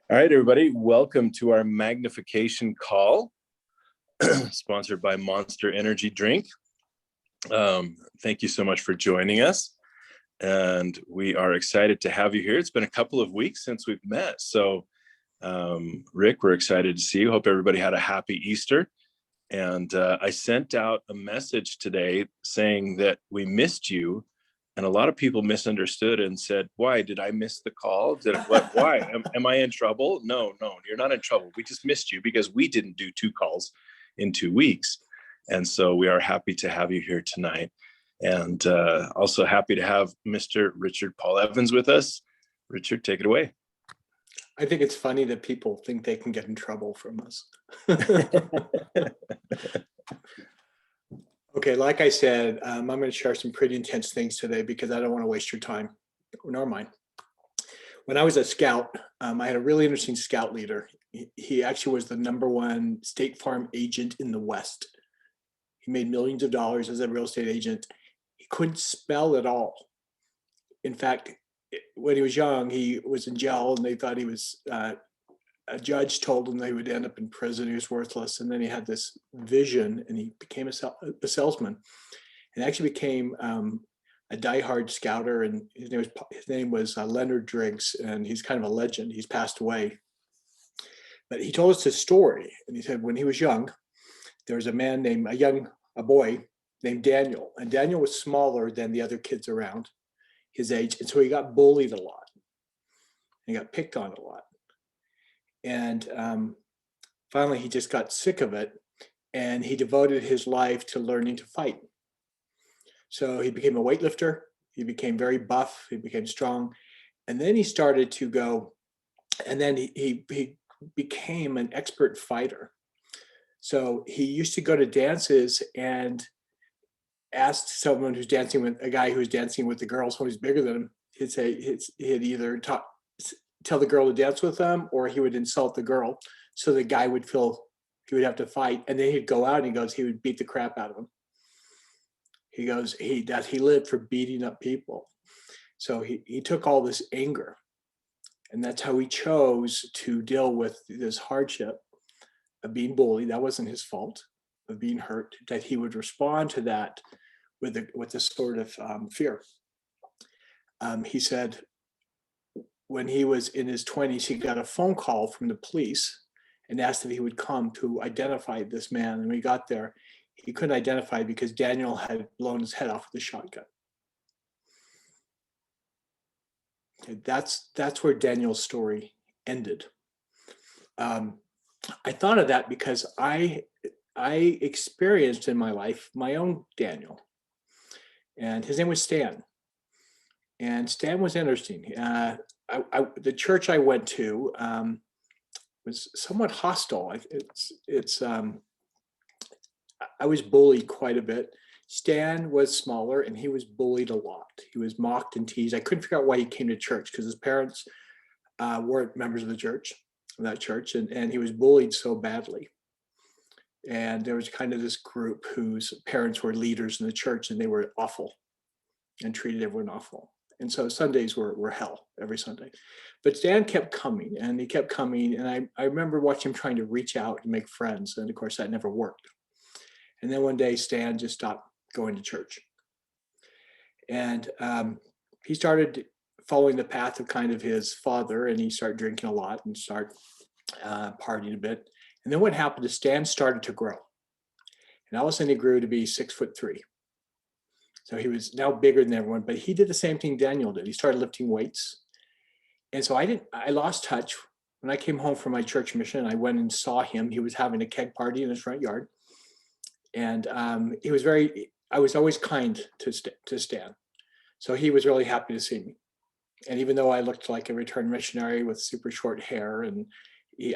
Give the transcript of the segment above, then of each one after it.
All right, everybody, welcome to our Magnification Call, sponsored by Monster Energy Drink. Thank you so much for joining us, and we are excited to have you here. It's been a couple of weeks since we've met, so Rick, we're excited to see you. Hope everybody had a happy Easter, and I sent out a message today saying that we missed you. And a lot of people misunderstood and said, why did I miss the call? Why am I in trouble? No, you're not in trouble. We just missed you because we didn't do 2 calls in 2 weeks. And so we are happy to have you here tonight. And also happy to have Mr. Richard Paul Evans with us. Richard, take it away. I think it's funny that people think they can get in trouble from us. Okay, like I said, I'm going to share some pretty intense things today because I don't want to waste your time, nor mine. When I was a scout, I had a really interesting scout leader. He actually was the #1 State Farm agent in the West. He made millions of dollars as a real estate agent. He couldn't spell at all. In fact, when he was young, he was in jail and they thought he was a judge told him they would end up in prison. He was worthless. And then he had this vision and he became a salesman and actually became a diehard scouter. And his name was Leonard Driggs, and he's kind of a legend. He's passed away. But he told us his story. And he said when he was young, there was a boy named Daniel. And Daniel was smaller than the other kids around his age. And so he got bullied a lot. He got picked on a lot. And finally, he just got sick of it, and he devoted his life to learning to fight. So he became a weightlifter. He became very buff. He became strong. And then he started to go, and then he became an expert fighter. So he used to go to dances and asked someone who's dancing with a guy who's dancing with the girls who's bigger than him, he'd either tell the girl to dance with them, or he would insult the girl. So the guy would feel he would have to fight. And then he'd go out and he would beat the crap out of him. He goes, he lived for beating up people. So he took all this anger, and that's how he chose to deal with this hardship of being bullied. That wasn't his fault, of being hurt, that he would respond to that with this sort of fear. He said, when he was in his 20s, he got a phone call from the police and asked if he would come to identify this man. And when he got there, he couldn't identify because Daniel had blown his head off with a shotgun. Okay, that's where Daniel's story ended. I thought of that because I experienced in my life my own Daniel, and his name was Stan. And Stan was interesting. The church I went to was somewhat hostile. I was bullied quite a bit. Stan was smaller and he was bullied a lot. He was mocked and teased. I couldn't figure out why he came to church because his parents weren't members of that church, and he was bullied so badly. And there was kind of this group whose parents were leaders in the church, and they were awful and treated everyone awful. And so Sundays were hell every Sunday. But Stan kept coming, and he kept coming. And I remember watching him trying to reach out and make friends. And of course, that never worked. And then one day, Stan just stopped going to church. And he started following the path of kind of his father, and he started drinking a lot and started partying a bit. And then what happened is Stan started to grow. And all of a sudden, he grew to be 6'3". So he was now bigger than everyone, but he did the same thing Daniel did. He started lifting weights. And so I lost touch. When I came home from my church mission, I went and saw him. He was having a keg party in his front yard. And I was always kind to Stan. So he was really happy to see me. And even though I looked like a returned missionary with super short hair, and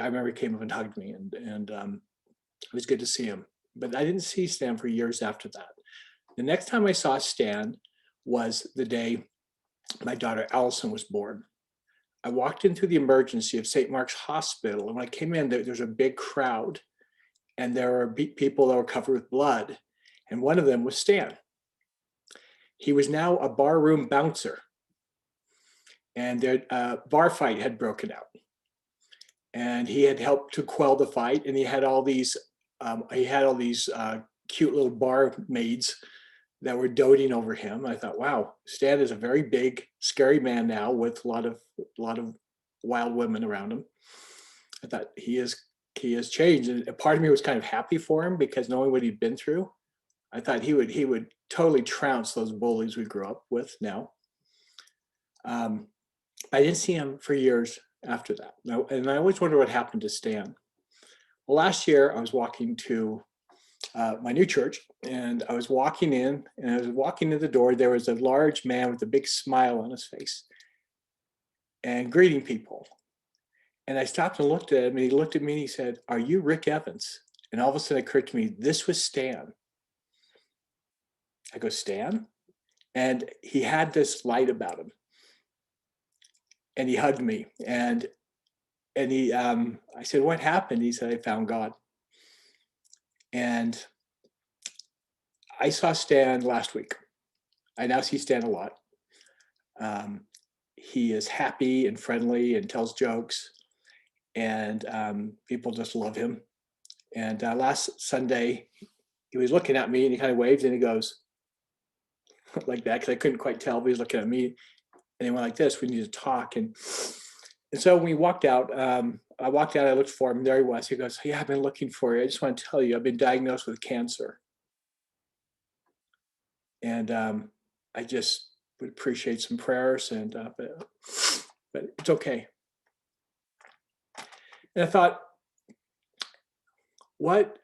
I remember he came up and hugged me, and it was good to see him. But I didn't see Stan for years after that. The next time I saw Stan was the day my daughter Allison was born. I walked into the emergency of St. Mark's Hospital, and when I came in, there was a big crowd, and there were people that were covered with blood, and one of them was Stan. He was now a barroom bouncer, and a bar fight had broken out. and he had helped to quell the fight, and he had all these cute little barmaids that were doting over him. I thought, wow, Stan is a very big, scary man now with a lot of wild women around him. I thought he has changed, and a part of me was kind of happy for him because knowing what he'd been through, I thought he would totally trounce those bullies we grew up with now. I didn't see him for years after that, and I always wonder what happened to Stan. Well, last year I was walking to my new church, and I was walking in, and I was walking to the door. There was a large man with a big smile on his face and greeting people. And I stopped and looked at him, and he looked at me and he said, "Are you Rick Evans?" And all of a sudden it occurred to me, this was Stan. I go, "Stan?" And he had this light about him. And he hugged me, and I said, "What happened?" He said, "I found God." And I saw Stan last week. I now see Stan a lot. He is happy and friendly and tells jokes, and people just love him. And last Sunday, he was looking at me and he kind of waved and he goes like that, because I couldn't quite tell, but he was looking at me and he went like this, "We need to talk." And so when we walked out, I looked for him, and there he was. He goes, "Yeah, I've been looking for you. I just want to tell you, I've been diagnosed with cancer. And I just would appreciate some prayers, and but it's okay." And I thought, what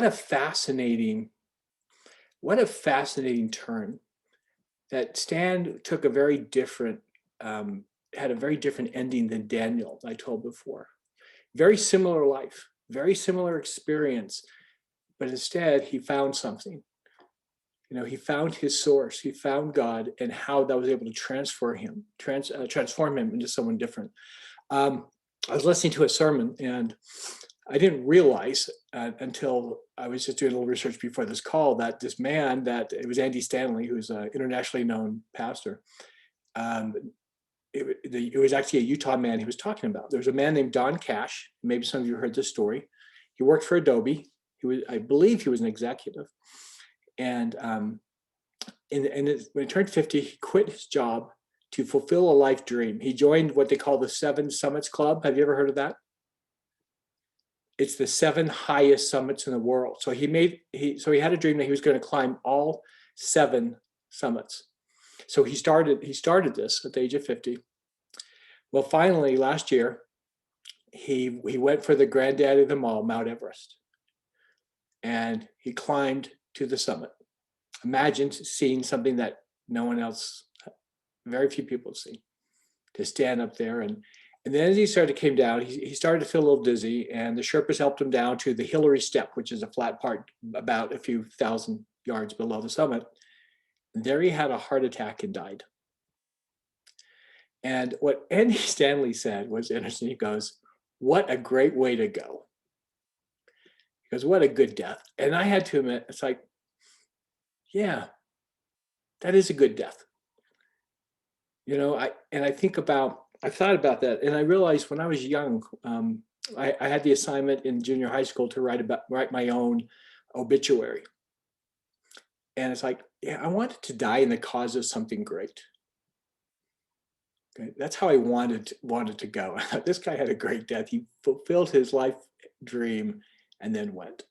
a fascinating turn, that Stan took a very different, had a very different ending than Daniel, I told before. Very similar life, very similar experience, but instead he found something. He found his source, he found God, and how that was able to transform him into someone different. I was listening to a sermon, and I didn't realize until I was just doing a little research before this call that this man, that it was Andy Stanley, who's an internationally known pastor. It was actually a Utah man he was talking about. There was a man named Don Cash. Maybe some of you heard this story. He worked for Adobe. I believe he was an executive. And when he turned 50, he quit his job to fulfill a life dream. He joined what they call the 7 Summits Club. Have you ever heard of that? It's the 7 highest summits in the world. So he had a dream that he was going to climb all 7 summits. So he started this at the age of 50. Well, finally, last year, he went for the granddaddy of them all, Mount Everest. And he climbed to the summit. Imagine seeing something that no one else, very few people have seen, to stand up there. And then as he came down, he started to feel a little dizzy, and the Sherpas helped him down to the Hillary Step, which is a flat part about a few thousand yards below the summit. And there he had a heart attack and died. And what Andy Stanley said was interesting. He goes, "What a great way to go." He goes, "What a good death." And I had to admit, it's like, yeah, that is a good death. I thought about that, and I realized when I was young, I had the assignment in junior high school to write my own obituary. And it's like, yeah, I wanted to die in the cause of something great. Okay, that's how I wanted to go. I thought, this guy had a great death. He fulfilled his life dream and then went.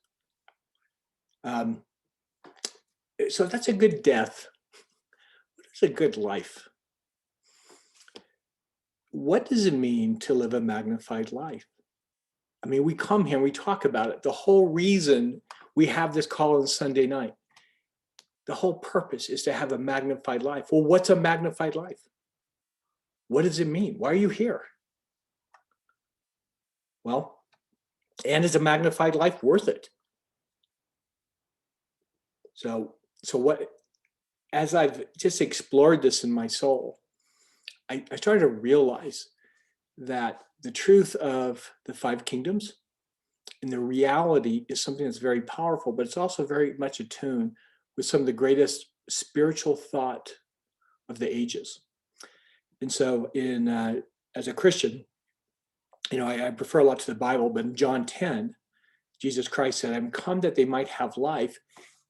So that's a good death. What is a good life? What does it mean to live a magnified life? I mean, we come here and we talk about it. The whole reason we have this call on Sunday night, the whole purpose is to have a magnified life. Well, what's a magnified life? What does it mean? Why are you here? Well, and is a magnified life worth it? So what, as I've just explored this in my soul, I started to realize that the truth of the 5 kingdoms and the reality is something that's very powerful, but it's also very much attuned with some of the greatest spiritual thought of the ages. And so as a Christian, I prefer a lot to the Bible, but in John 10, Jesus Christ said, I'm come that they might have life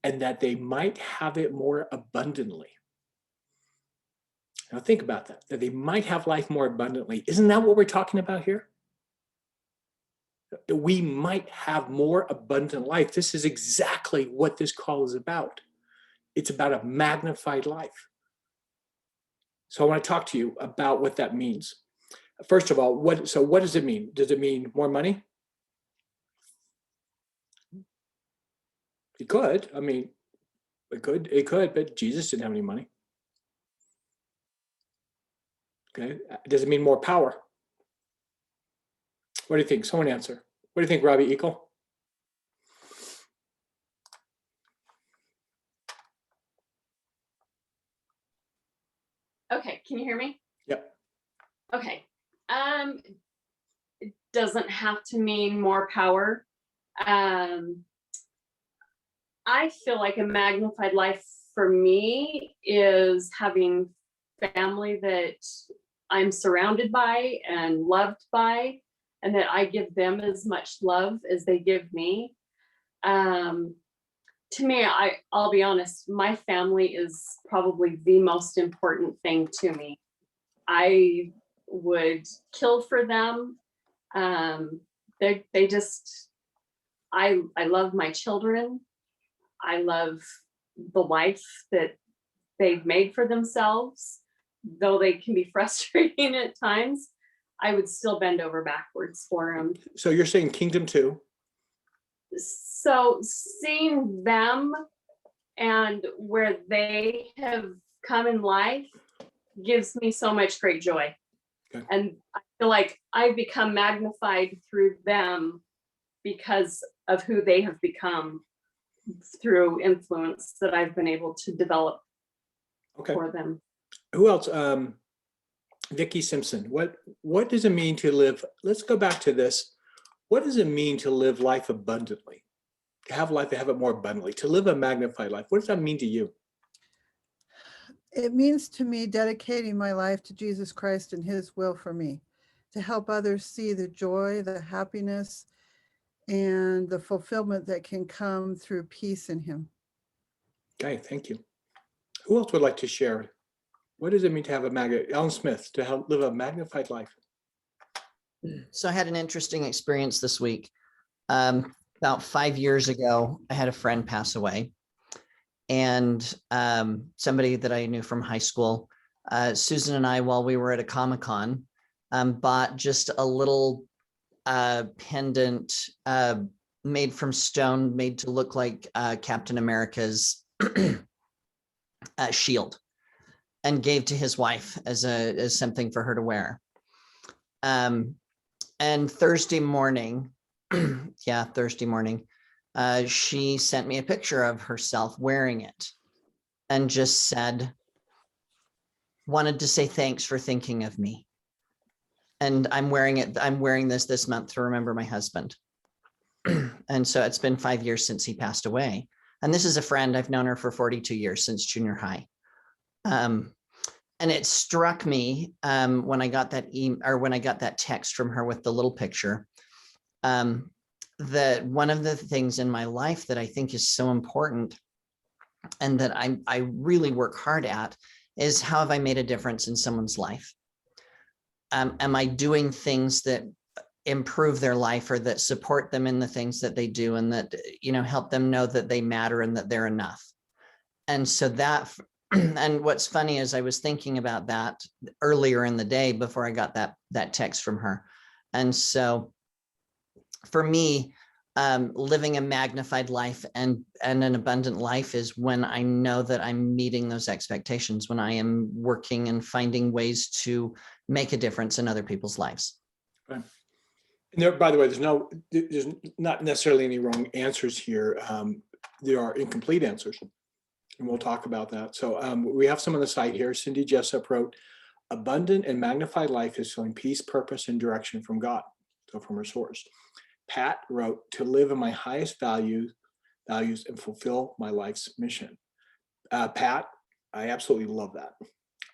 and that they might have it more abundantly. Now think about that they might have life more abundantly. Isn't that what we're talking about here? That we might have more abundant life. This is exactly what this call is about. It's about a magnified life. So I want to talk to you about what that means. First of all, what does it mean? Does it mean more money? It could. I mean, it could, but Jesus didn't have any money. Okay. Does it mean more power? What do you think? Someone answer. What do you think, Robbie Eagle? Okay, can you hear me? Yep. Okay. It doesn't have to mean more power. I feel like a magnified life for me is having family that I'm surrounded by and loved by, and that I give them as much love as they give me. To me, I'll be honest, my family is probably the most important thing to me. I would kill for them. They just, I love my children. I love the life that they've made for themselves. Though they can be frustrating at times, I would still bend over backwards for them. So you're saying kingdom too? So seeing them and where they have come in life gives me so much great joy. Okay. And I feel like I've become magnified through them because of who they have become through influence that I've been able to develop for them. Who else? Vicki Simpson. What does it mean to live? Let's go back to this. What does it mean to live life abundantly? To have life, to have it more abundantly, to live a magnified life. What does that mean to you? It means to me dedicating my life to Jesus Christ and his will for me, to help others see the joy, the happiness, and the fulfillment that can come through peace in him. Okay, thank you. Who else would like to share? What does it mean to have Ellen Smith, to help live a magnified life? So I had an interesting experience this week. About 5 years ago, I had a friend pass away, and somebody that I knew from high school, Susan and I, while we were at a Comic-Con, bought just a little pendant made from stone, made to look like Captain America's shield, and gave to his wife as something for her to wear. And Thursday morning, she sent me a picture of herself wearing it and just said, wanted to say thanks for thinking of me. And I'm wearing it. I'm wearing this month to remember my husband. And so it's been 5 years since he passed away. And this is a friend. I've known her for 42 years, since junior high. And it struck me when I got that text from her with the little picture, that one of the things in my life that I think is so important and that I really work hard at is, how have I made a difference in someone's life? Am I doing things that improve their life or that support them in the things that they do, and that, help them know that they matter and that they're enough? And so that, and what's funny is I was thinking about that earlier in the day before I got that text from her. And so for me, living a magnified life and an abundant life is when I know that I'm meeting those expectations, when I am working and finding ways to make a difference in other people's lives. Right. And there, by the way, there's not necessarily any wrong answers here. There are incomplete answers, and we'll talk about that. So we have some on the site here. Cindy Jessup wrote, abundant and magnified life is feeling peace, purpose, and direction from God, so from her source. Pat wrote, to live in my highest values and fulfill my life's mission. Pat, I absolutely love that.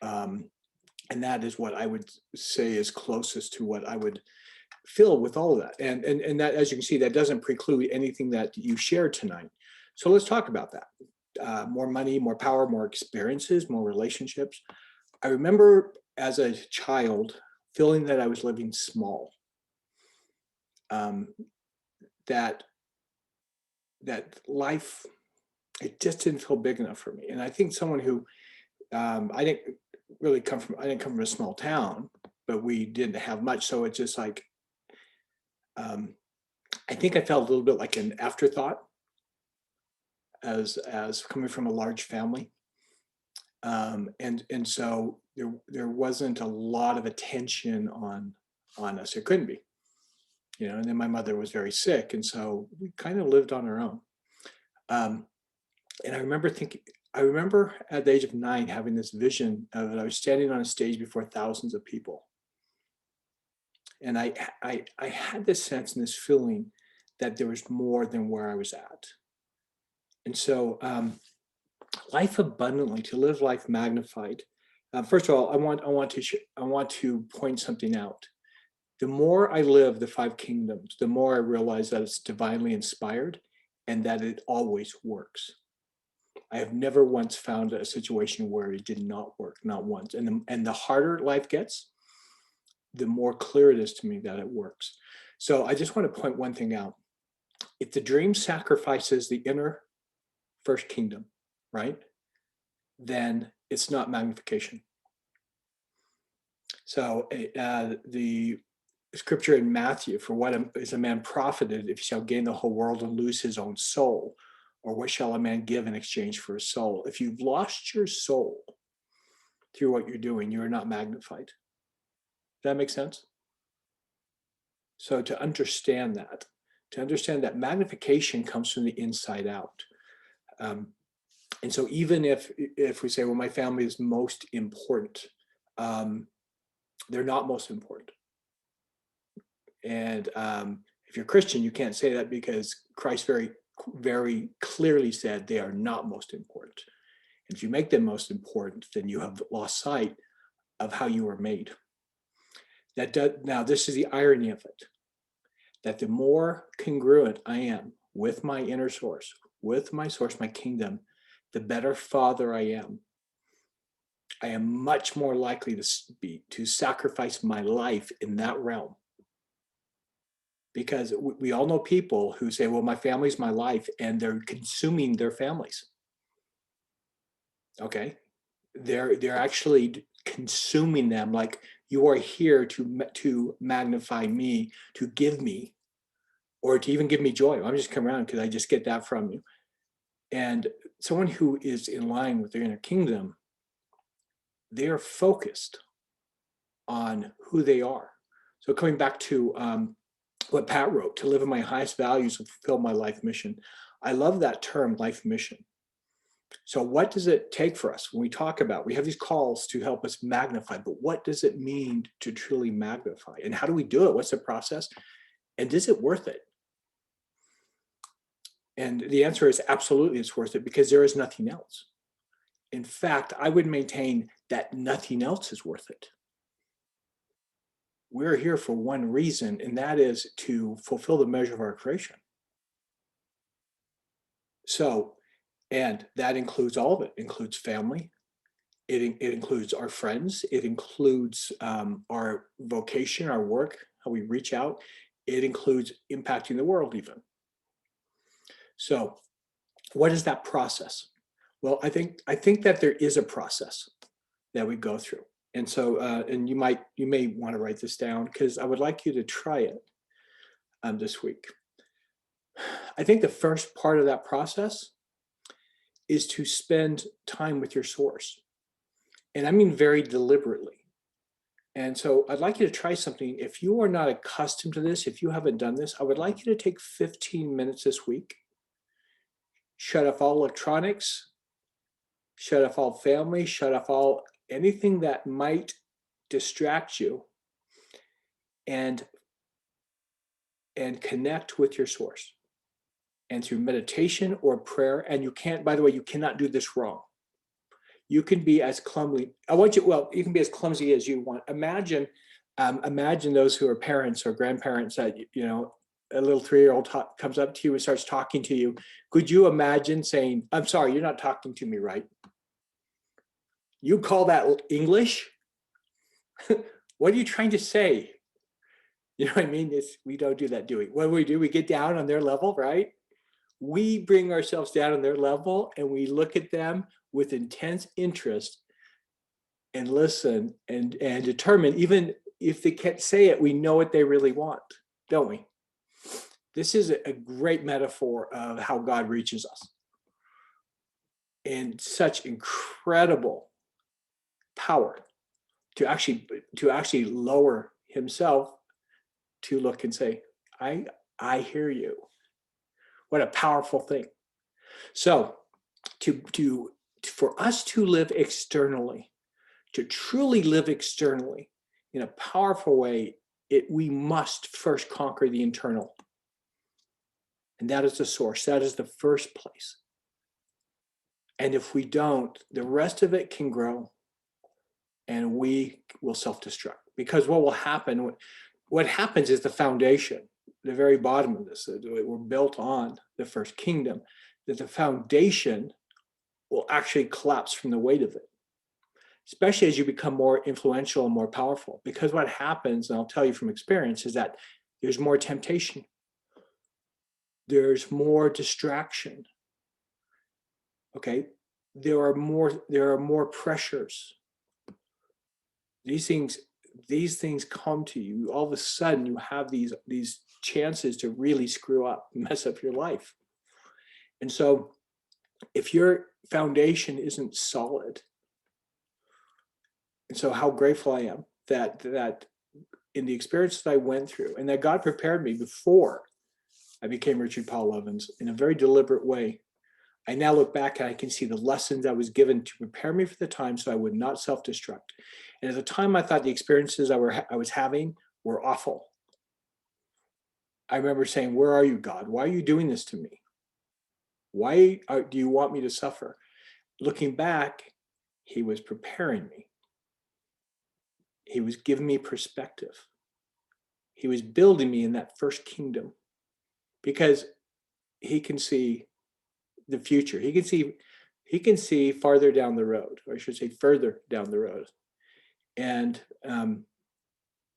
And that is what I would say is closest to what I would filled with all of that. And that, as you can see, that doesn't preclude anything that you shared tonight. So let's talk about that. More money, more power, more experiences, more relationships. I remember as a child feeling that I was living small. That life, it just didn't feel big enough for me. And I think someone who, I didn't come from a small town, but we didn't have much. So it's just like, I think I felt a little bit like an afterthought as coming from a large family. And so there wasn't a lot of attention on us. It couldn't be, you know, and then my mother was very sick. And so we kind of lived on our own. And I remember at the age of 9 having this vision that I was standing on a stage before thousands of people. And I had this sense and this feeling that there was more than where I was at. And so life abundantly, to live life magnified. First of all, I want to point something out. The more I live the 5 kingdoms, the more I realize that it's divinely inspired and that it always works. I have never once found a situation where it did not work, not once. And the harder life gets, the more clear it is to me that it works. So I just want to point one thing out. If the dream sacrifices the inner first kingdom, right, then it's not magnification. So the scripture in Matthew, for what is a man profited if he shall gain the whole world and lose his own soul? Or what shall a man give in exchange for his soul? If you've lost your soul through what you're doing, you're not magnified. Does that make sense? So to understand that magnification comes from the inside out. And so even if we say, well, my family is most important, they're not most important. And if you're Christian, you can't say that because Christ very, very clearly said they are not most important. And if you make them most important, then you have lost sight of how you were made. Now, this is the irony of it, that the more congruent I am with my inner source, with my source, my kingdom, the better father I am. I am much more likely to sacrifice my life in that realm. Because we all know people who say, well, my family's my life, and they're consuming their families. Okay. They're actually consuming them, like, you are here to magnify me, to give me, or to even give me joy. I'm just coming around because I just get that from you. And someone who is in line with their inner kingdom, they are focused on who they are. So coming back to what Pat wrote, to live in my highest values and fulfill my life mission. I love that term, life mission. So what does it take for us when we talk about, we have these calls to help us magnify, but what does it mean to truly magnify? And how do we do it? What's the process? And is it worth it? And the answer is absolutely it's worth it, because there is nothing else. In fact, I would maintain that nothing else is worth it. We're here for one reason, and that is to fulfill the measure of our creation. So, and that includes all of it. It includes family. It includes our friends. It includes our vocation, our work, how we reach out. It includes impacting the world even. So what is that process? Well, I think that there is a process that we go through. And so, and you may want to write this down, because I would like you to try it this week. I think the first part of that process is to spend time with your source. And I mean very deliberately. And so I'd like you to try something. If you are not accustomed to this, if you haven't done this, I would like you to take 15 minutes this week. Shut off all electronics, shut off all family, shut off all anything that might distract you, and connect with your source. And through meditation or prayer, and you can't, by the way, you cannot do this wrong. You can be as clumsy. You can be as clumsy as you want. Imagine Imagine those who are parents or grandparents that, a little 3-year-old comes up to you and starts talking to you. Could you imagine saying, I'm sorry, you're not talking to me right? You call that English? What are you trying to say? You know what I mean? We don't do that, do we? What do? We get down on their level, right? We bring ourselves down on their level and we look at them with intense interest and listen and determine, even if they can't say it, we know what they really want, don't we? This is a great metaphor of how God reaches us. And such incredible power to actually lower himself to look and say, I hear you. What a powerful thing. So for us to live externally, to truly live externally in a powerful way, we must first conquer the internal. And that is the source. That is the first place. And if we don't, the rest of it can grow and we will self-destruct. Because what happens is the foundation, the very bottom of this, we're built on the first kingdom, that the foundation will actually collapse from the weight of it, especially as you become more influential and more powerful. Because what happens, and I'll tell you from experience, is that there's more temptation. There's more distraction. Okay, there are more pressures. These things come to you. All of a sudden, you have these chances to really screw up, mess up your life. And so, if your foundation isn't solid, and so how grateful I am that in the experiences I went through, and that God prepared me before I became Richard Paul Evans in a very deliberate way. I now look back and I can see the lessons I was given to prepare me for the time so I would not self-destruct. And at the time, I thought the experiences I was having were awful. I remember saying, where are you, God? Why are you doing this to me? Why do you want me to suffer? Looking back, he was preparing me. He was giving me perspective. He was building me in that first kingdom because he can see the future. He can see farther down the road, or I should say further down the road. And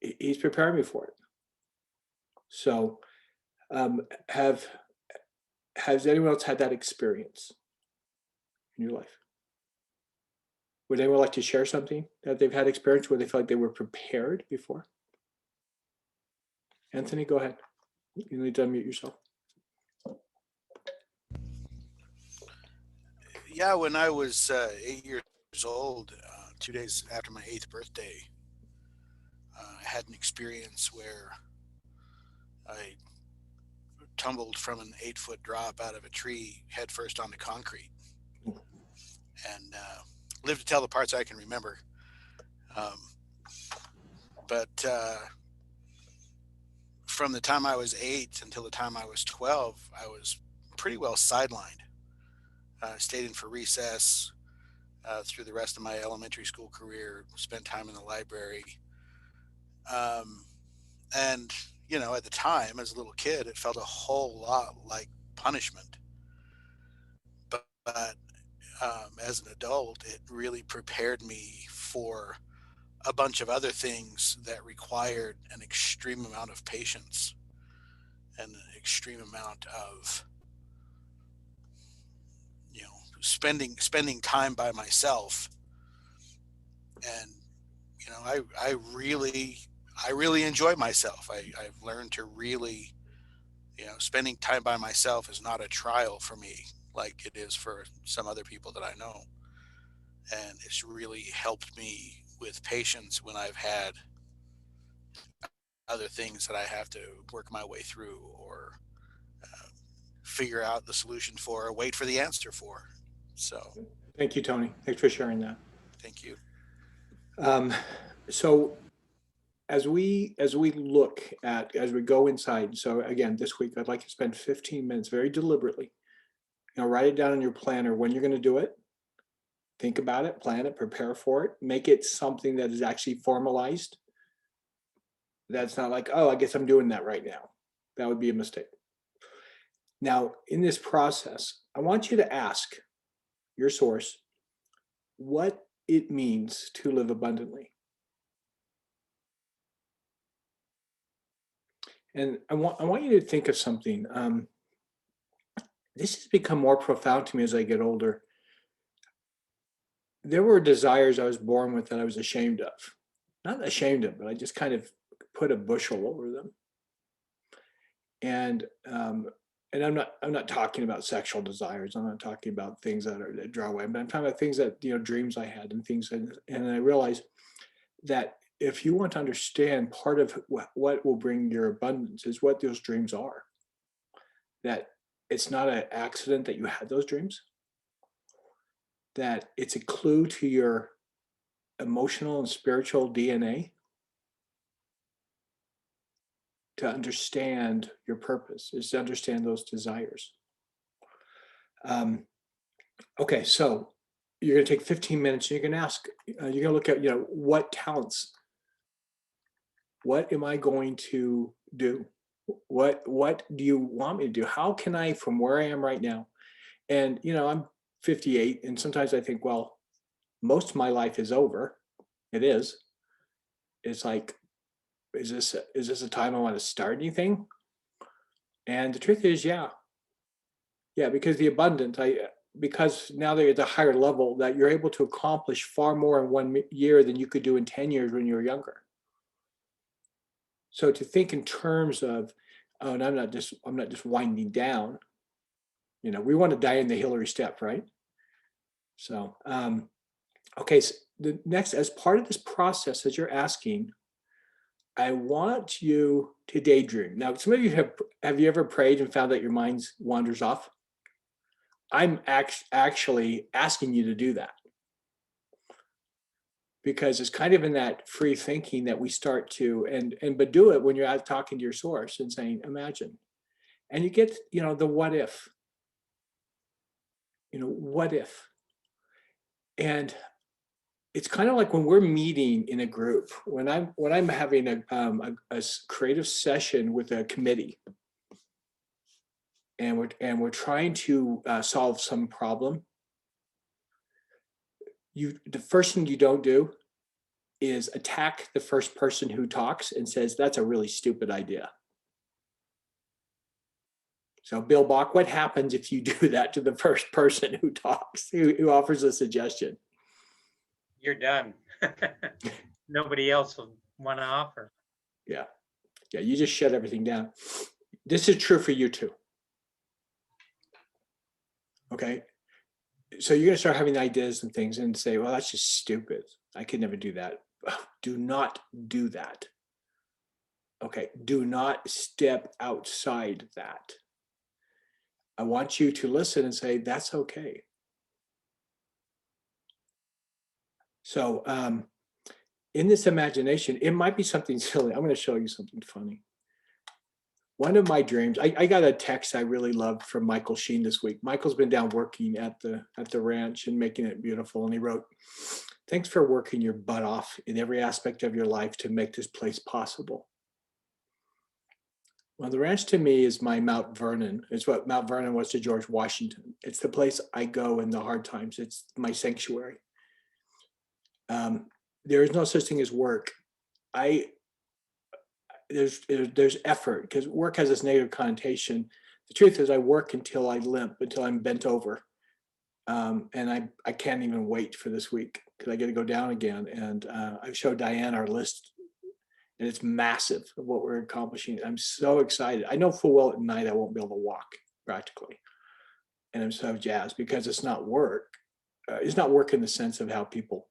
he's preparing me for it. So has anyone else had that experience in your life? Would anyone like to share something that they've had experience where they felt like they were prepared before? Anthony, go ahead. You need to unmute yourself. Yeah, when I was 8 years old, 2 days after my 8th birthday, I had an experience where I tumbled from an 8-foot drop out of a tree headfirst onto concrete, and lived to tell the parts I can remember. But from the time I was 8 until the time I was 12, I was pretty well sidelined. Stayed in for recess through the rest of my elementary school career, spent time in the library. And, at the time, as a little kid, it felt a whole lot like punishment. But as an adult, it really prepared me for a bunch of other things that required an extreme amount of patience and an extreme amount of, spending time by myself. And, I really enjoy myself. I've learned to really, spending time by myself is not a trial for me like it is for some other people that I know. And it's really helped me with patience when I've had other things that I have to work my way through or figure out the solution for or wait for the answer for. So Thank you, Tony. Thanks for sharing that. thank you. So as we go inside, so again, this week, I'd like to spend 15 minutes very deliberately. Write it down in your planner when you're going to do it. Think about it, plan it, prepare for it, make it something that is actually formalized. That's not like, oh, I guess I'm doing that right now. That would be a mistake. Now, in this process, I want you to ask your source what it means to live abundantly. And I want you to think of something. This has become more profound to me as I get older. There were desires I was born with that I was ashamed of. Not ashamed of, but I just kind of put a bushel over them. And I'm not talking about sexual desires. I'm not talking about things that draw away, but I'm talking about things that, dreams I had and things. And I realized that if you want to understand part of what will bring your abundance is what those dreams are. That it's not an accident that you had those dreams. That it's a clue to your emotional and spiritual DNA to understand your purpose, is to understand those desires. Okay, so you're going to take 15 minutes and you're going to ask, you're going to look at, what talents, what am I going to do? What do you want me to do? How can I, from where I am right now? And, I'm 58, and sometimes I think, well, most of my life is over. It is. It's like, is this a time I want to start anything? And the truth is, yeah, because the abundance, because now they're at a higher level, that you're able to accomplish far more in 1 year than you could do in 10 years when you were younger. So to think in terms of, oh, and I'm not just winding down. We want to die in the Hillary step, right? So, okay. So the next, as part of this process, as you're asking, I want you to daydream. Now, some of you have you ever prayed and found that your mind wanders off? I'm actually asking you to do that, because it's kind of in that free thinking that we start to, but do it when you're out talking to your source and saying, imagine, and you get, the what if, what if, and it's kind of like when we're meeting in a group, when I'm having a creative session with a committee, and we're trying to solve some problem. The first thing you don't do is attack the first person who talks and says, that's a really stupid idea. So Bill Bach, what happens if you do that to the first person who talks, who offers a suggestion? You're done. Nobody else will want to offer. Yeah, you just shut everything down. This is true for you too. Okay. So you're going to start having ideas and things and say, well, that's just stupid. I could never do that. Do not do that. Okay. Do not step outside that. I want you to listen and say, that's okay. So in this imagination, it might be something silly. I'm going to show you something funny. One of my dreams, I got a text I really loved from Michael Sheen this week. Michael's been down working at the ranch and making it beautiful. And he wrote, thanks for working your butt off in every aspect of your life to make this place possible. Well, the ranch to me is my Mount Vernon. It's what Mount Vernon was to George Washington. It's the place I go in the hard times. It's my sanctuary. There is no such thing as work. There's effort, because work has this negative connotation. The truth is I work until I limp, until I'm bent over. And I can't even wait for this week because I get to go down again. And I showed Diane our list, and it's massive of what we're accomplishing. I'm so excited. I know full well at night I won't be able to walk practically. And I'm so jazzed because it's not work. It's not work in the sense of how people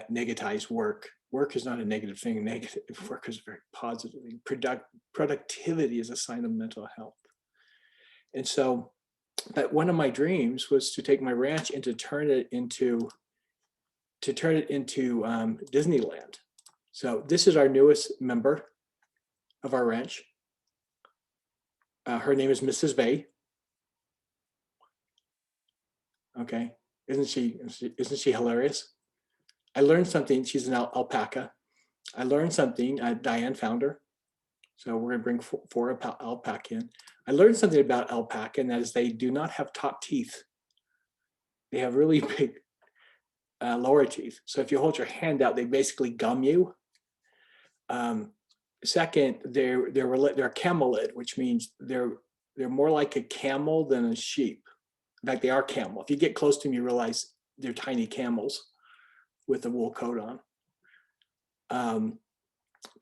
negatize work. Work is not a negative thing. Negative work is very positive. Productivity is a sign of mental health. And so, but one of my dreams was to take my ranch and to turn it into Disneyland. So this is our newest member of our ranch. Her name is Mrs. Bay. Okay, isn't she hilarious? I learned something. She's an alpaca. I learned something. Diane found her. So we're going to bring four alpaca in. I learned something about alpaca, and that is they do not have top teeth. They have really big lower teeth. So if you hold your hand out, they basically gum you. Second, they're camelid, which means they're more like a camel than a sheep. In fact, they are camel. If you get close to them, you realize they're tiny camels with a wool coat on.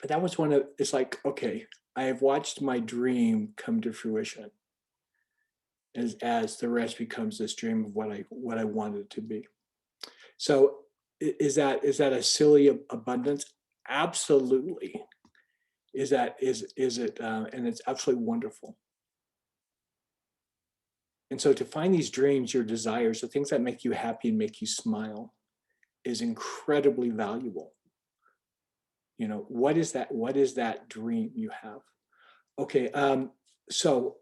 But that was one of, it's like, okay, I have watched my dream come to fruition as the rest becomes this dream of what I wanted it to be. So is that a silly abundance? Absolutely. Is it? And it's absolutely wonderful. And so to find these dreams, your desires, the things that make you happy and make you smile, is incredibly valuable. You know, what is that dream you have? Okay, so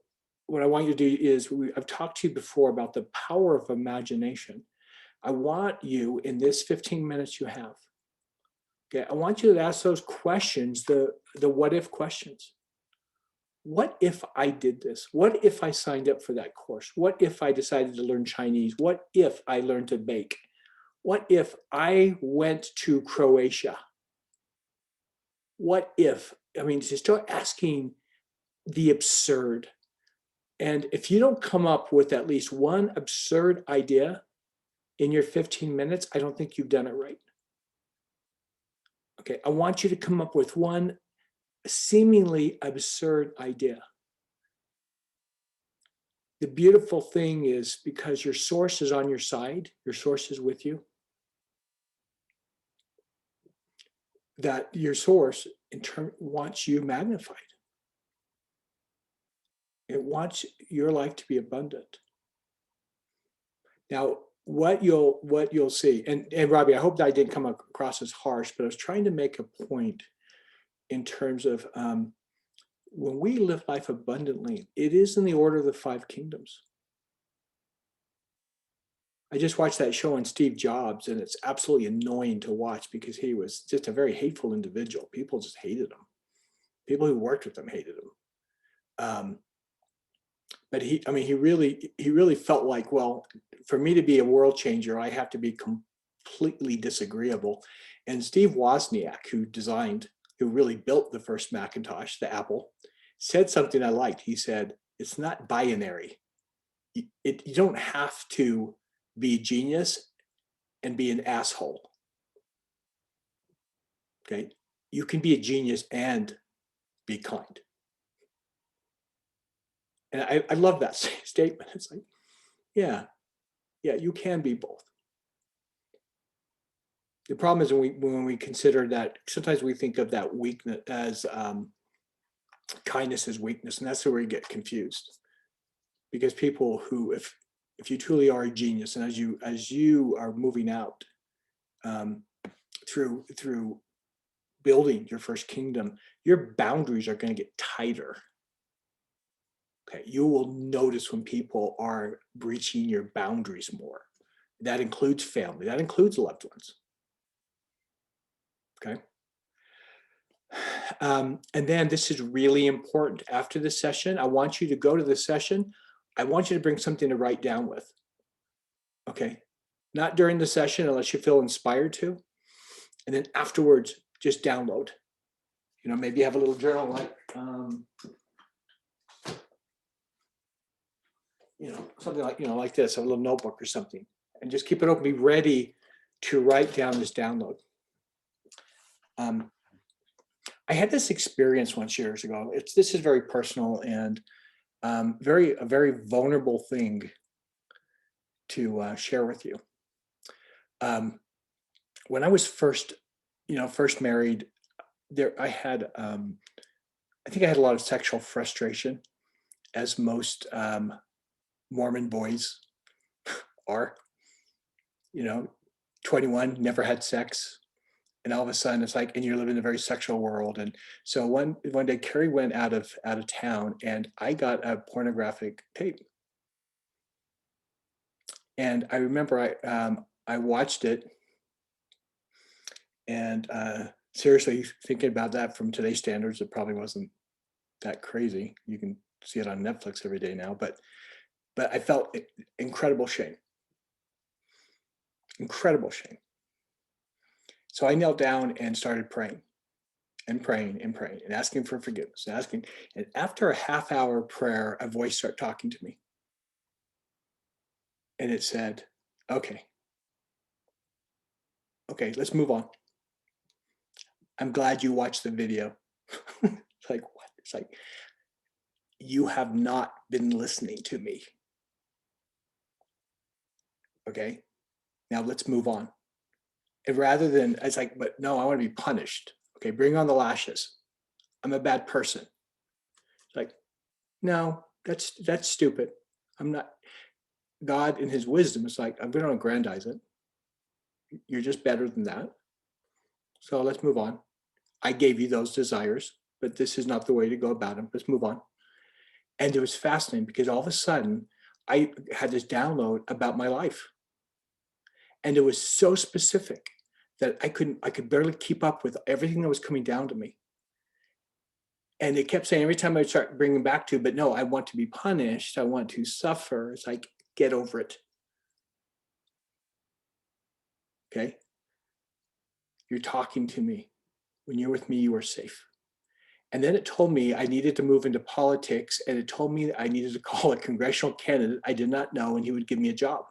what I want you to do is, I've talked to you before about the power of imagination. I want you, in this 15 minutes you have, okay, I want you to ask those questions, the what if questions. What if I did this? What if I signed up for that course? What if I decided to learn Chinese? What if I learned to bake? What if I went to Croatia? What if, I mean, to start asking the absurd. And if you don't come up with at least one absurd idea in your 15 minutes, I don't think you've done it right. Okay, I want you to come up with one seemingly absurd idea. The beautiful thing is, because your source is on your side, your source is with you, that your source in turn wants you magnified. It wants your life to be abundant. Now, what you'll see, and Robbie, I hope that I didn't come across as harsh, but I was trying to make a point in terms of when we live life abundantly, it is in the order of the 5 kingdoms. I just watched that show on Steve Jobs, and it's absolutely annoying to watch because he was just a very hateful individual. People just hated him. People who worked with him hated him. But he really felt like, well, for me to be a world changer, I have to be completely disagreeable. And Steve Wozniak, who really built the first Macintosh, the Apple, said something I liked. He said, it's not binary. You don't have to be a genius and be an asshole. Okay, you can be a genius and be kind. And I love that statement. It's like, yeah, you can be both. The problem is when we consider that, sometimes we think of that weakness as kindness as weakness, and that's where we get confused. Because people who, if you truly are a genius, and as you are moving out through building your first kingdom, your boundaries are going to get tighter. Okay, you will notice when people are breaching your boundaries more. That includes family, that includes loved ones. Okay. And then this is really important. After the session, I want you to go to the session. I want you to bring something to write down with. Okay. Not during the session unless you feel inspired to. And then afterwards, just download. You know, maybe have a little journal like, you know, something like, you know, like this, a little notebook or something, and just keep it open. Be ready to write down this download. I had this experience once years ago. This is very personal and a very vulnerable thing to share with you. When I was first married, I think I had a lot of sexual frustration, as most Mormon boys are. You know, 21, never had sex. And all of a sudden it's like, and you're living in a very sexual world. And so one day Carrie went out of town, and I got a pornographic tape. And I remember I watched it, and seriously, thinking about that from today's standards, it probably wasn't that crazy. You can see it on Netflix every day now, but I felt incredible shame. Incredible shame. So I knelt down and started praying and praying and praying and asking for forgiveness, and after a half-hour prayer, a voice started talking to me. And it said, okay, let's move on. I'm glad you watched the video. It's like, what? It's like, you have not been listening to me. Okay, now let's move on. And rather than, it's like, but no, I want to be punished. Okay, bring on the lashes. I'm a bad person. It's like, no, that's stupid. I'm not. God in his wisdom is like, I'm going to aggrandize it. You're just better than that. So let's move on. I gave you those desires, but this is not the way to go about them. Let's move on. And it was fascinating because all of a sudden I had this download about my life. And it was so specific that I could barely keep up with everything that was coming down to me. And it kept saying every time I start bringing back to, but no, I want to be punished. I want to suffer. It's like, get over it. Okay. You're talking to me. When you're with me, you are safe. And then it told me I needed to move into politics, and it told me I needed to call a congressional candidate I did not know, and he would give me a job.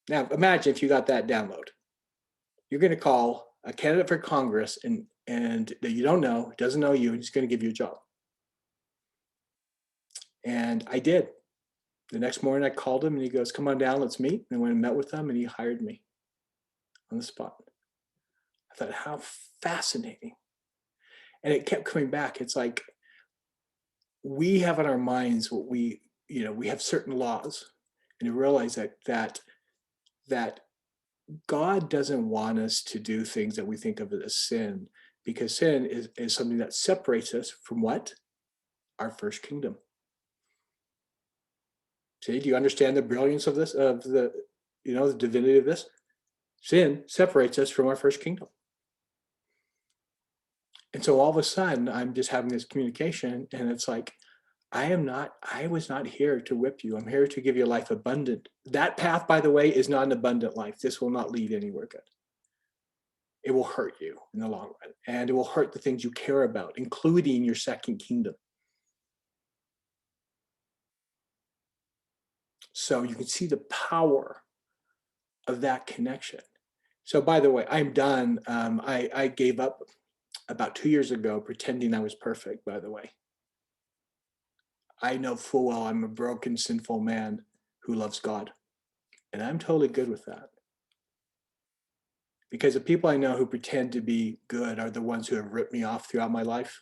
Now, imagine if you got that download. You're going to call a candidate for Congress and that you don't know, doesn't know you, and he's going to give you a job. And I did. The next morning I called him and he goes, come on down, let's meet. And I went and met with him and he hired me on the spot. I thought, how fascinating. And it kept coming back. It's like, we have in our minds what we have certain laws, and you realize that God doesn't want us to do things that we think of as sin, because sin is something that separates us from what? Our first kingdom. See, do you understand the brilliance of this, of the divinity of this? Sin separates us from our first kingdom. And so all of a sudden, I'm just having this communication, and it's like, I was not here to whip you. I'm here to give you a life abundant. That path, by the way, is not an abundant life. This will not lead anywhere good. It will hurt you in the long run, and it will hurt the things you care about, including your second kingdom. So you can see the power of that connection. So by the way, I'm done. I gave up about 2 years ago pretending I was perfect, by the way. I know full well I'm a broken, sinful man who loves God. And I'm totally good with that. Because the people I know who pretend to be good are the ones who have ripped me off throughout my life,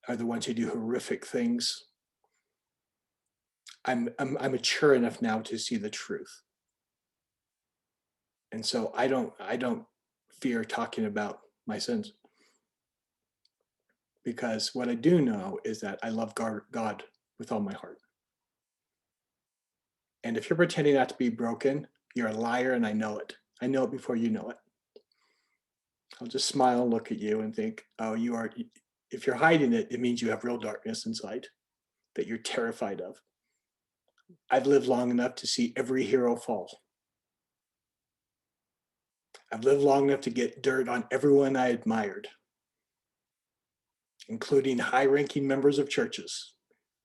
are the ones who do horrific things. I'm mature enough now to see the truth. And so I don't fear talking about my sins. Because what I do know is that I love God with all my heart. And if you're pretending not to be broken, you're a liar, and I know it. I know it before you know it. I'll just smile and look at you and think, oh, you are, if you're hiding it, it means you have real darkness inside that you're terrified of. I've lived long enough to see every hero fall. I've lived long enough to get dirt on everyone I admired, including high-ranking members of churches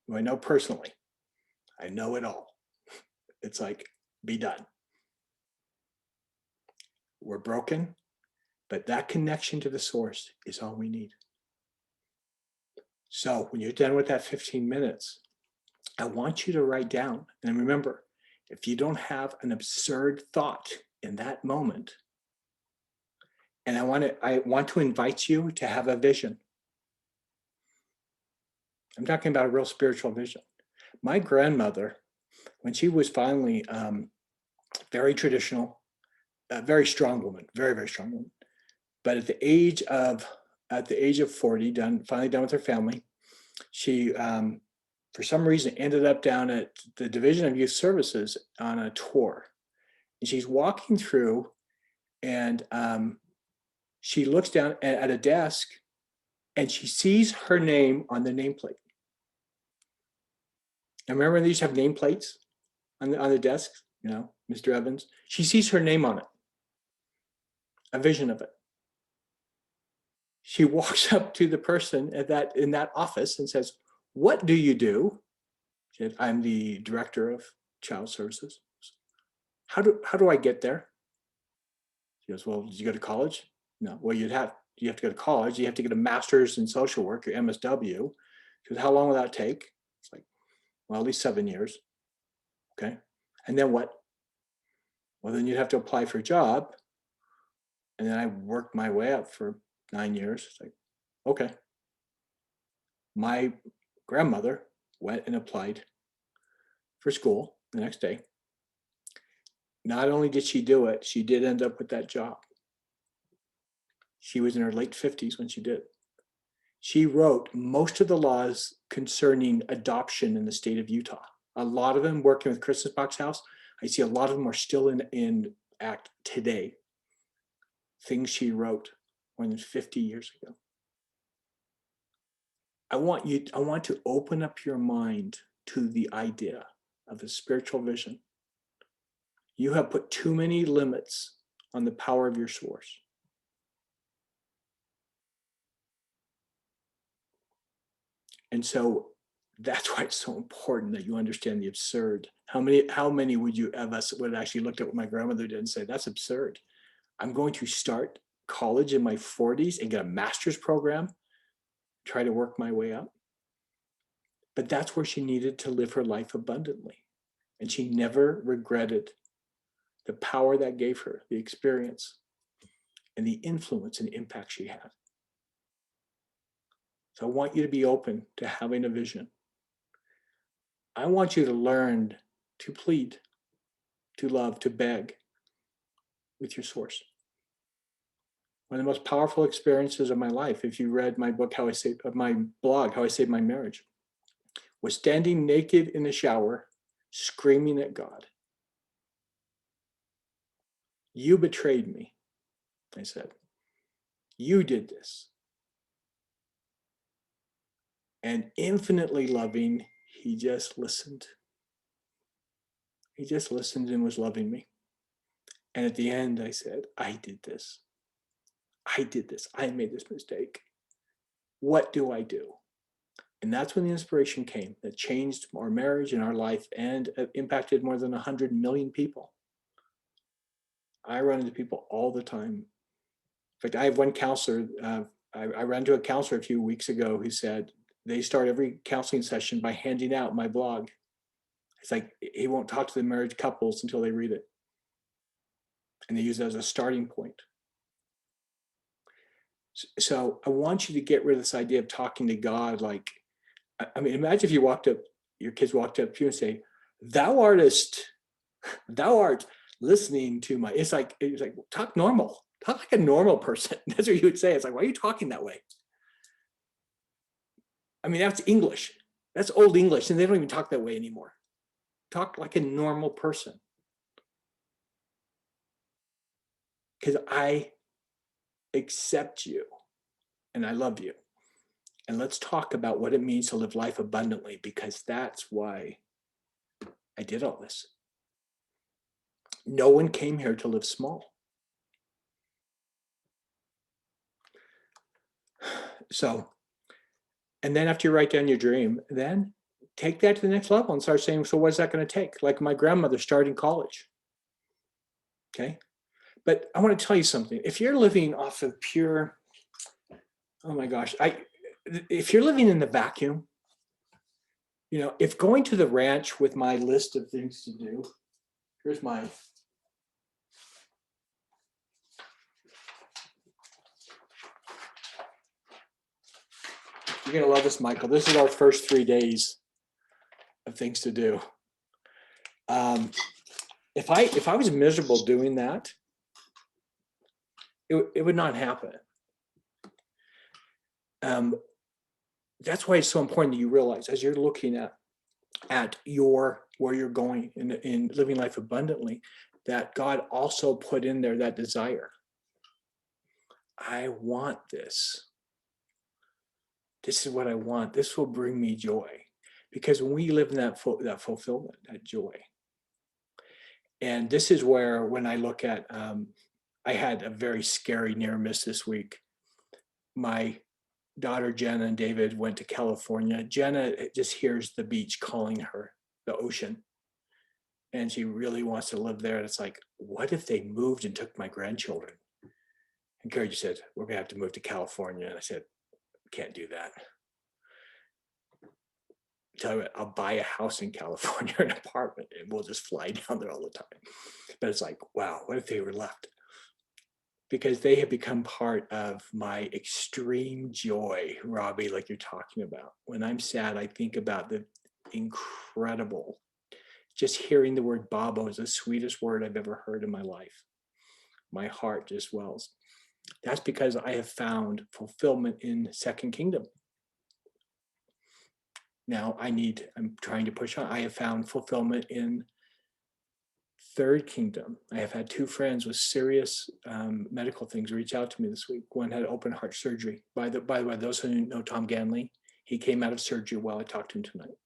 who I know personally. I know it all. It's like, be done. We're broken, but that connection to the source is all we need. So when you're done with that 15 minutes, I want you to write down, and remember, if you don't have an absurd thought in that moment, and I want to invite you to have a vision. I'm talking about a real spiritual vision. My grandmother, when she was finally very traditional, a very strong woman, very, very strong woman, but at the age of 40, finally done with her family, she for some reason ended up down at the Division of Youth Services on a tour. And she's walking through, and She looks down at a desk and she sees her name on the nameplate. And remember when they used to have nameplates on the desks, you know, Mr. Evans? She sees her name on it, a vision of it. She walks up to the person in that office and says, "What do you do?" She said, "I'm the director of child services." How do I get there? She goes, "Well, did you go to college?" No. Well, you have to go to college. You have to get a master's in social work, your MSW. She goes, "How long will that take?" It's like, "Well, at least 7 years." Okay. And then what? Well, then you'd have to apply for a job. And then I worked my way up for 9 years. It's like, okay. My grandmother went and applied for school the next day. Not only did she do it, she did end up with that job. She was in her late 50s when she did. She wrote most of the laws concerning adoption in the state of Utah. A lot of them, working with Christmas Box House, I see a lot of them are still in act today. Things she wrote more than 50 years ago. I want to open up your mind to the idea of a spiritual vision. You have put too many limits on the power of your source. And so that's why it's so important that you understand the absurd. How many would you of us would actually look at what my grandmother did and say, that's absurd. I'm going to start college in my 40s and get a master's program, try to work my way up. But that's where she needed to live her life abundantly. And she never regretted the power that gave her, the experience, and the influence and impact she had. So I want you to be open to having a vision. I want you to learn to plead, to love, to beg with your source. One of the most powerful experiences of my life, if you read my book, my blog, How I Saved My Marriage, was standing naked in the shower, screaming at God. You betrayed me, I said. You did this. And infinitely loving, he just listened. He just listened and was loving me. And at the end, I said, I did this. I did this. I made this mistake. What do I do? And that's when the inspiration came that changed our marriage and our life and impacted more than 100 million people. I run into people all the time. In fact, I have one counselor. I ran into a counselor a few weeks ago who said they start every counseling session by handing out my blog. It's like he won't talk to the married couples until they read it. And they use it as a starting point. So I want you to get rid of this idea of talking to God like, I mean, imagine if you walked up, your kids walked up to you and say, thou art listening to my, it's like talk normal, talk like a normal person. That's what you would say. It's like, why are you talking that way? I mean, that's English. That's old English, and they don't even talk that way anymore. Talk like a normal person. Because I accept you and I love you. And let's talk about what it means to live life abundantly, because that's why I did all this. No one came here to live small. So, and then after you write down your dream, then take that to the next level and start saying, so what's that going to take? Like my grandmother started college. Okay. But I want to tell you something. If you're living off of pure, oh my gosh, if you're living in the vacuum, you know, if going to the ranch with my list of things to do, here's my, you're going to love this, Michael. This is our first 3 days of things to do. If I was miserable doing that, it would not happen. That's why it's so important that you realize as you're looking at where you're going in living life abundantly, that God also put in there that desire. I want this. This is what I want. This will bring me joy. Because when we live in that fulfillment, that joy. And this is where, when I look at, I had a very scary near miss this week. My daughter Jenna and David went to California. Jenna just hears the beach calling her, the ocean. And she really wants to live there. And it's like, what if they moved and took my grandchildren? And Carrie just said, we're gonna have to move to California. And I said, can't do that. Tell you what, I'll buy a house in California, an apartment, and we'll just fly down there all the time. But it's like, wow, what if they were left? Because they have become part of my extreme joy, Robbie, like you're talking about. When I'm sad, I think about the incredible, just hearing the word Babo is the sweetest word I've ever heard in my life. My heart just wells. That's because I have found fulfillment in Second Kingdom. Now I'm trying to push on. I have found fulfillment in Third Kingdom. I have had 2 friends with serious medical things reach out to me this week. One had open heart surgery. By the way, those who know Tom Ganley, he came out of surgery while I talked to him tonight.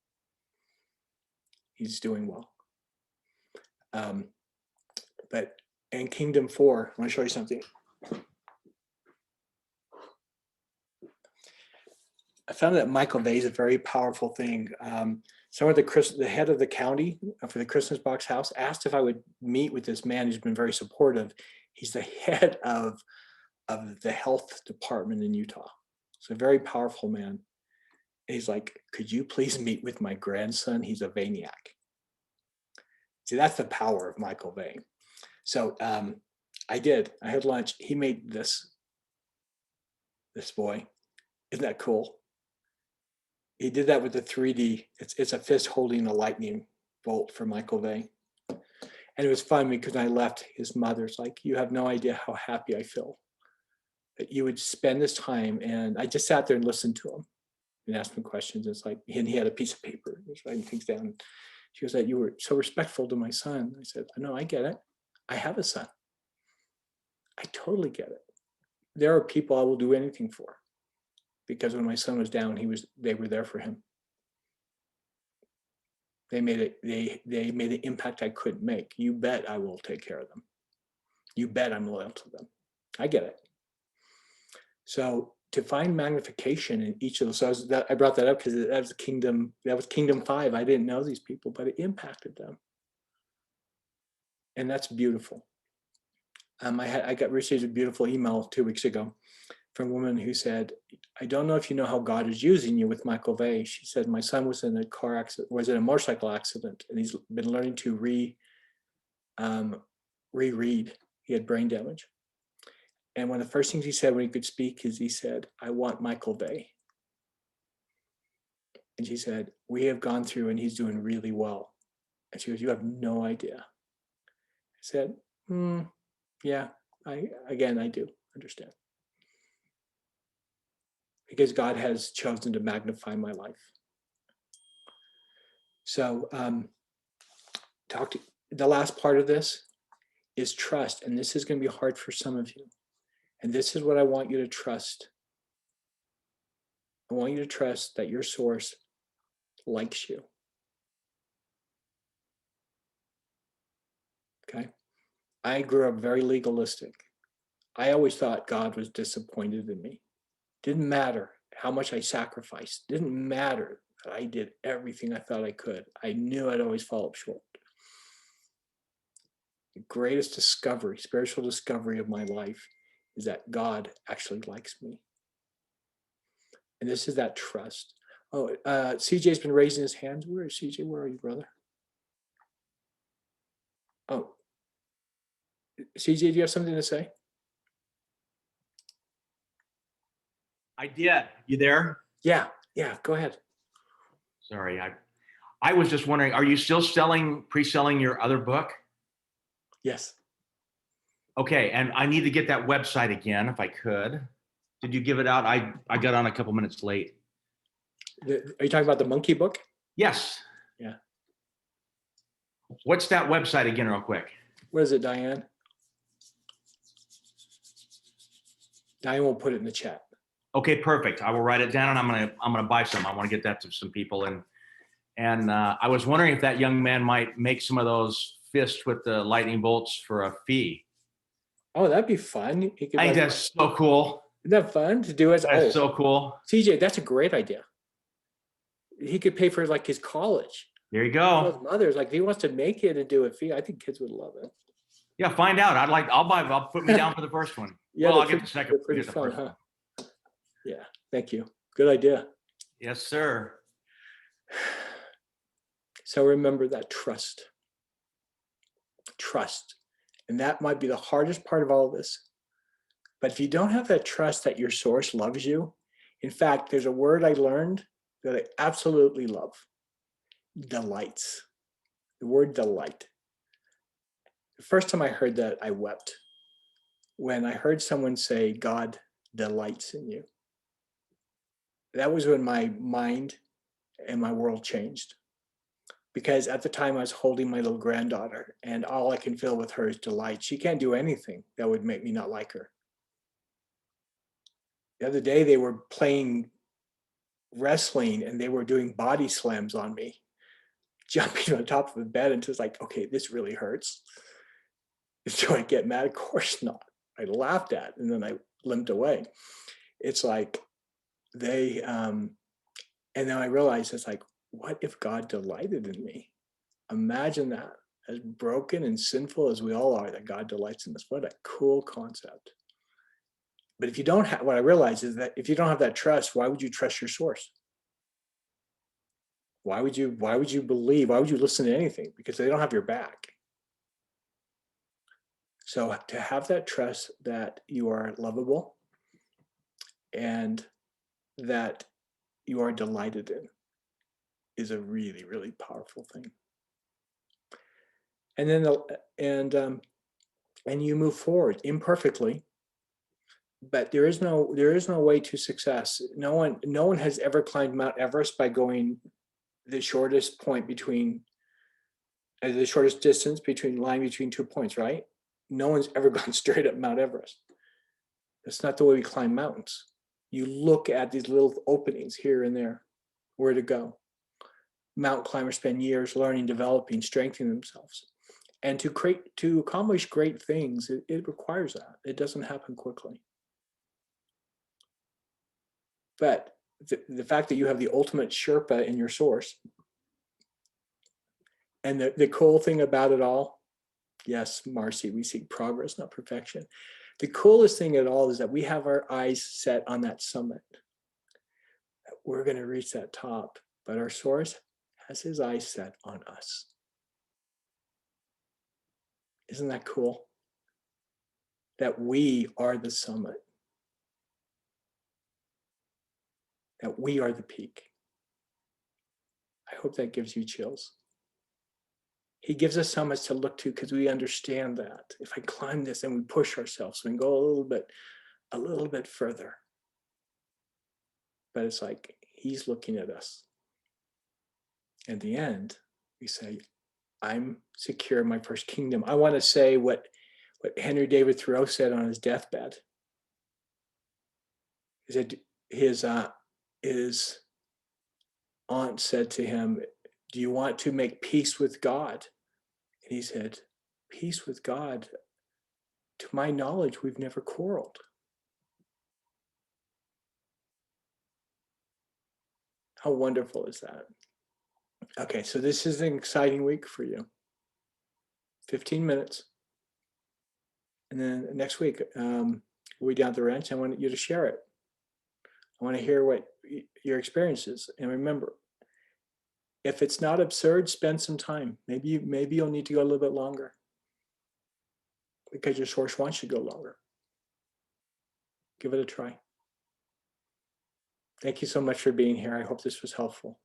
He's doing well. But in Kingdom 4, I want to show you something. I found that Michael Vey is a very powerful thing. Some of the head of the county for the Christmas Box House asked if I would meet with this man who's been very supportive. He's the head of the health department in Utah. It's a very powerful man. And he's like, could you please meet with my grandson? He's a Vayniac. See, that's the power of Michael Vey. So I did. I had lunch. He made this boy. Isn't that cool? He did that with the 3D. It's a fist holding a lightning bolt for Michael Vey. And it was fun because I left, his mother's like, you have no idea how happy I feel that you would spend this time. And I just sat there and listened to him and asked him questions. It's like, and he had a piece of paper, he was writing things down. She was like, you were so respectful to my son. I said, no, I get it. I have a son. I totally get it. There are people I will do anything for. Because when my son was down, they were there for him. They made an impact I couldn't make. You bet I will take care of them. You bet I'm loyal to them. I get it. So to find magnification in each of those, I brought that up because that was Kingdom 5. I didn't know these people, but it impacted them. And that's beautiful. I received a beautiful email 2 weeks ago from a woman who said, I don't know if you know how God is using you with Michael Vey. She said, my son was in a motorcycle accident, and he's been learning to reread. He had brain damage. And one of the first things he said when he could speak is he said, I want Michael Vey. And she said, we have gone through and he's doing really well. And she goes, you have no idea. I said, yeah, I do understand. Because God has chosen to magnify my life. So the last part of this is trust. And this is going to be hard for some of you. And this is what I want you to trust. I want you to trust that your source likes you. Okay? I grew up very legalistic. I always thought God was disappointed in me. Didn't matter how much I sacrificed. Didn't matter that I did everything I thought I could. I knew I'd always fall up short. The greatest discovery, spiritual discovery of my life is that God actually likes me. And this is that trust. Oh, CJ's been raising his hand. Where is CJ? Where are you, brother? Oh, CJ, do you have something to say? I did. You there? Yeah, go ahead. Sorry, I was just wondering, are you still pre-selling your other book? Yes. Okay, and I need to get that website again if I could. Did you give it out? I got on a couple minutes late. Are you talking about the monkey book? Yes. Yeah. What's that website again, real quick? What is it, Diane? I won't put it in the chat. Okay, perfect. I will write it down, and I'm gonna buy some. I want to get that to some people. And I was wondering if that young man might make some of those fists with the lightning bolts for a fee. Oh, that'd be fun. He could I think like, that's so cool. isn't that fun to do as? That's Oh, so cool. CJ, that's a great idea. He could pay for like his college. There you Tell his go. mothers, like if he wants to make it and do a fee, I think kids would love it. Yeah, find out. I'll put me down for the first one. Yeah, Well, I'll they're get the second. they're pretty get the fun, first huh? one. Yeah, thank you. Good idea. Yes, sir. So remember that trust. Trust. And that might be the hardest part of all of this. But if you don't have that trust that your source loves you, in fact, there's a word I learned that I absolutely love. Delights. The word delight. The first time I heard that, I wept. When I heard someone say, God delights in you. That was when my mind and my world changed. Because at the time I was holding my little granddaughter, and all I can feel with her is delight. She can't do anything that would make me not like her. The other day they were playing wrestling and they were doing body slams on me, jumping on top of the bed, and just like, okay, this really hurts. Do I get mad? Of course not. I laughed at, and then I limped away. It's like they, and then I realized it's like, what if God delighted in me? Imagine that, as broken and sinful as we all are, that God delights in us. What a cool concept. But if you don't have, what I realize is that if you don't have that trust, why would you trust your source? Why would you believe? Why would you listen to anything? Because they don't have your back. So to have that trust that you are lovable and that you are delighted in is a really, really powerful thing. And then and you move forward imperfectly, but there is no way to success. No one has ever climbed Mount Everest by going the shortest point between the shortest distance lying between 2 points, right? No one's ever gone straight up Mount Everest. That's not the way we climb mountains. You look at these little openings here and there, where to go. Mountain climbers spend years learning, developing, strengthening themselves. And to accomplish great things, it requires that. It doesn't happen quickly. But the fact that you have the ultimate Sherpa in your source, and the cool thing about it all, yes, Marcy, we seek progress, not perfection. The coolest thing at all is that we have our eyes set on that summit. We're going to reach that top, but our source has his eyes set on us. Isn't that cool? That we are the summit. That we are the peak. I hope that gives you chills. He gives us summits to look to because we understand that if I climb this and we push ourselves, we can go a little bit further. But it's like he's looking at us. At the end, we say, I'm secure in my first kingdom. I want to say what Henry David Thoreau said on his deathbed. He said his aunt said to him, do you want to make peace with God? And he said, peace with God? To my knowledge, we've never quarreled. How wonderful is that? Okay, so this is an exciting week for you. 15 minutes. And then next week, we'll be down at the ranch. I want you to share it. I want to hear what your experience is. And remember, if it's not absurd, spend some time. Maybe you'll need to go a little bit longer because your source wants you to go longer. Give it a try. Thank you so much for being here. I hope this was helpful.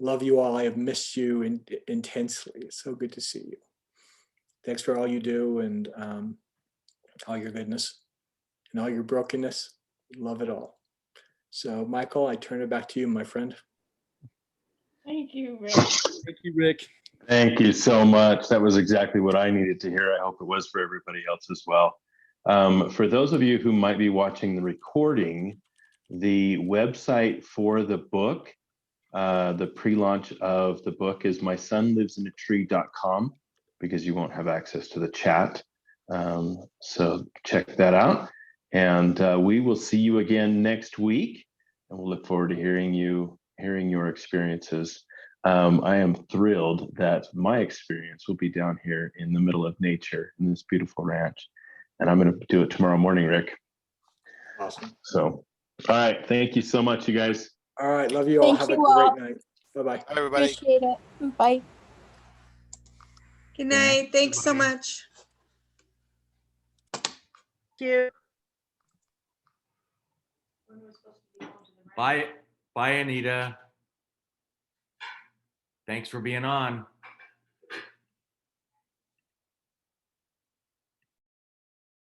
Love you all. I have missed you intensely. It's so good to see you. Thanks for all you do and all your goodness and all your brokenness. Love it all. So, Michael, I turn it back to you, my friend. Thank you, Rick. Thank you, Rick. Thank you so much. That was exactly what I needed to hear. I hope it was for everybody else as well. For those of you who might be watching the recording, the website for the book, the pre-launch of the book is mysonlivesinattree.com, because you won't have access to the chat. So check that out. And we will see you again next week. And we'll look forward to hearing your experiences. I am thrilled that my experience will be down here in the middle of nature in this beautiful ranch. And I'm going to do it tomorrow morning, Rick. Awesome. So, all right. Thank you so much, you guys. All right. Love you all. Thank Have you a great all. night. Bye-bye. Bye, everybody. Appreciate it. Bye. Good night. Thanks so everybody. much. Bye, Anita. Thanks for being on.